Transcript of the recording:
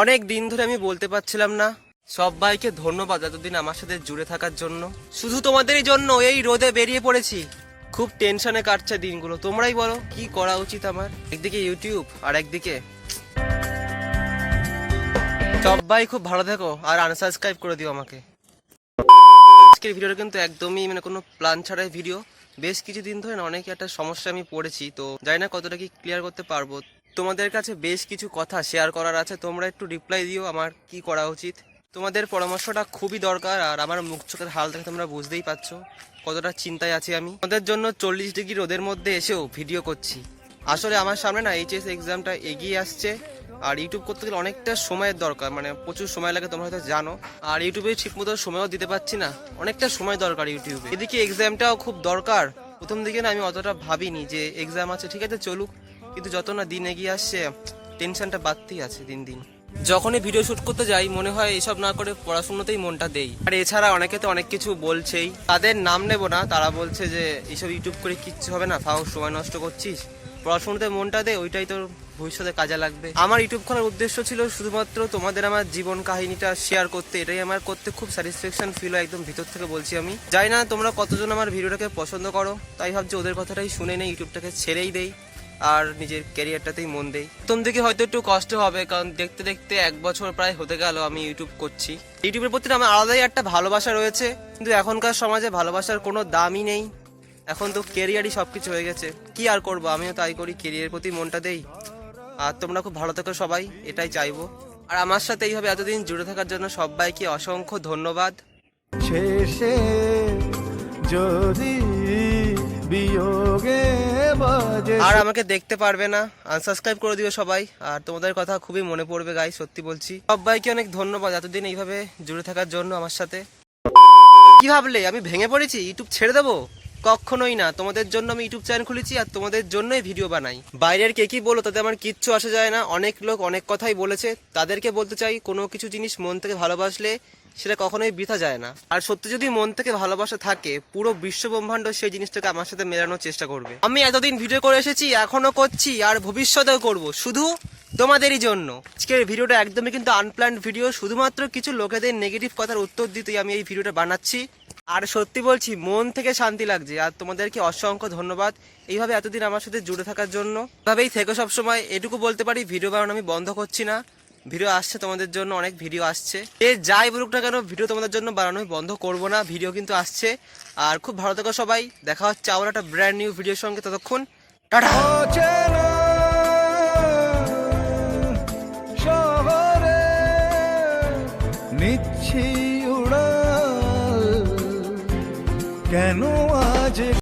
অনেক দিন ধরে আমি বলতে পারছিলাম না। সবাইকে ধন্যবাদ এতদিন আমার সাথে জুড়ে থাকার জন্য। শুধু তোমাদেরই জন্য এই রোদে বেরিয়ে পড়েছি। খুব টেনশনে কাটছে দিনগুলো। তোমরাই বলো কি করা উচিত আমার। একদিকে ইউটিউব আর একদিকে সবাই খুব ভালো থাকো আর আনসাবস্ক্রাইব করে দিও আমাকে। আজকের ভিডিওটা কিন্তু একদমই কোনো প্ল্যান ছাড়াই ভিডিও। বেশ কিছুদিন ধরে না অনেক একটা সমস্যা আমি পড়েছি, তো জানি না কতটা কি ক্লিয়ার করতে পারবো। তোমাদের কাছে বেশ কিছু কথা শেয়ার করার আছে, তোমরা একটু রিপ্লাই দিও আমার কি করা উচিত। তোমাদের পরামর্শটা খুবই দরকার। আর আমার মুখ চোখের হাল দেখে তোমরা বুঝতেই পারছো কতটা চিন্তায় আছি আমি। তোমাদের জন্য 40 ডিগ্রি রোদের মধ্যে এসেও ভিডিও করছি। আসলে আমার সামনে না এইচএস এক্সামটা এগিয়ে আসছে, আর ইউটিউব করতে গেলে অনেকটা সময়ের দরকার, প্রচুর সময় লাগে, তোমরা হয়তো জানো। আর ইউটিউবে ঠিকমতো সময়ও দিতে পারছি না, অনেকটা সময় দরকার ইউটিউবে। এদিকে এক্সামটাও খুব দরকার। প্রথম দিকে না আমি অতটা ভাবিনি যে এক্সাম আছে, ঠিক আছে চলুক, কিন্তু যত না দিন এগিয়ে আসছে টেনশনটা বাড়তেই আছে দিন দিন। যখনই ভিডিও শুট করতে যাই মনে হয় এসব না করে পড়াশোনাতেই মনটা দেই। আর এছাড়া অনেকে তো অনেক কিছু বলছেই, তাদের নাম নেব না। তারা বলছে যে এইসব ইউটিউব করে কিচ্ছু হবে না, ফাও সময় নষ্ট করছিস, পড়াশোনাতে মনটা দে, ওইটাই তোর ভবিষ্যতে কাজে লাগবে। আমার ইউটিউব খোলার উদ্দেশ্য ছিল শুধুমাত্র তোমাদের আমার জীবন কাহিনীটা শেয়ার করতে। এটাই আমার করতে খুব স্যাটিসফ্যাকশন ফিল হয়, একদম ভিতর থেকে বলছি আমি। জানি না তোমরা কতজন আমার ভিডিওটাকে পছন্দ করো, তাই ভাবছি ওদের কথাটাই শুনে নেই, ইউটিউবটাকে ছেড়েই দেই আর নিজের ক্যারিয়ারটাতেই মন দেই। প্রথম দিকে হয়তো একটু কষ্ট হবে, কারণ দেখতে দেখতে 1 বছর প্রায় হতে গেল আমি ইউটিউব করছি। ইউটিউবের প্রতি আমার আলাদাই একটা ভালোবাসা রয়েছে, কিন্তু এখনকার সমাজে ভালোবাসার কোনো দামই নেই। এখন তো ক্যারিয়ারই সবকিছু হয়ে গেছে। কি আর করবো, আমিও তাই করি, ক্যারিয়ারের প্রতি মনটা দেই। আর তোমরা খুব ভালো থেকো সবাই, এটাই চাইবো। আর আমার সাথে এইভাবে এতদিন জুড়ে থাকার জন্য সবাইকে অসংখ্য ধন্যবাদ। শেষে যদি বিয়োগে বাজে আর আমাকে দেখতে পারবে না, আনসাবস্ক্রাইব করে দিও সবাই। আর তোমাদের কথা খুবই মনে পড়বে গাই, সত্যি বলছি। সবাইকে অনেক ধন্যবাদ এতদিন এইভাবে জুড়ে থাকার জন্য আমার সাথে। কি ভাবলে আমি ভেঙে পড়েছি, ইউটিউব ছেড়ে দেবো? কখনোই না। তোমাদের জন্য আমি ইউটিউব চ্যানেল খুলেছি আর তোমাদের জন্যই ভিডিও বানাই। বাইরের কে কি বলো তাতে আমার কিচ্ছু আসে যায় না। অনেক লোক অনেক কথাই বলেছে, তাদেরকে বলতে চাই কোনো কিছু জিনিস মন থেকে ভালোবাসলে সেটা কখনোই বৃথা যায় না। আর সত্যি যদি মন থেকে ভালোবাসা থাকে, পুরো বিশ্ব ব্রহ্মাণ্ড সেই জিনিসটাকে আমার সাথে মেলানোর চেষ্টা করবে। আমি এতদিন ভিডিও করে এসেছি, এখনো করছি, আর ভবিষ্যতেও করব, শুধু তোমাদেরই জন্য। আজকের ভিডিওটা একদমই কিন্তু আনপ্ল্যান্ড ভিডিও, শুধুমাত্র কিছু লোকেদের নেগেটিভ কথার উত্তর দিতেই আমি এই ভিডিওটা বানাচ্ছি। আর সত্যি বলছি মন থেকে শান্তি লাগছে। আর তোমাদেরকে অসংখ্য ধন্যবাদ এইভাবে এতদিন আমার সাথে জুড়ে থাকার জন্য। এভাবেই থেকো সবসময়, এটুকু বলতে পারি। ভিডিও বানানো আমি বন্ধ করছি না, ভিডিও আসছে তোমাদের জন্য, অনেক ভিডিও আসছে। যাই বলুক না কেন, ভিডিও তোমাদের জন্য বানানো বন্ধ করব না, ভিডিও কিন্তু আসছে। আর খুব ভালো থেকো সবাই, দেখা হচ্ছে আবার একটা ব্র্যান্ড নিউ ভিডিওর সঙ্গে। ততক্ষণ টাটা। শহরে নিচ্ছি উড়াল, কেন আজ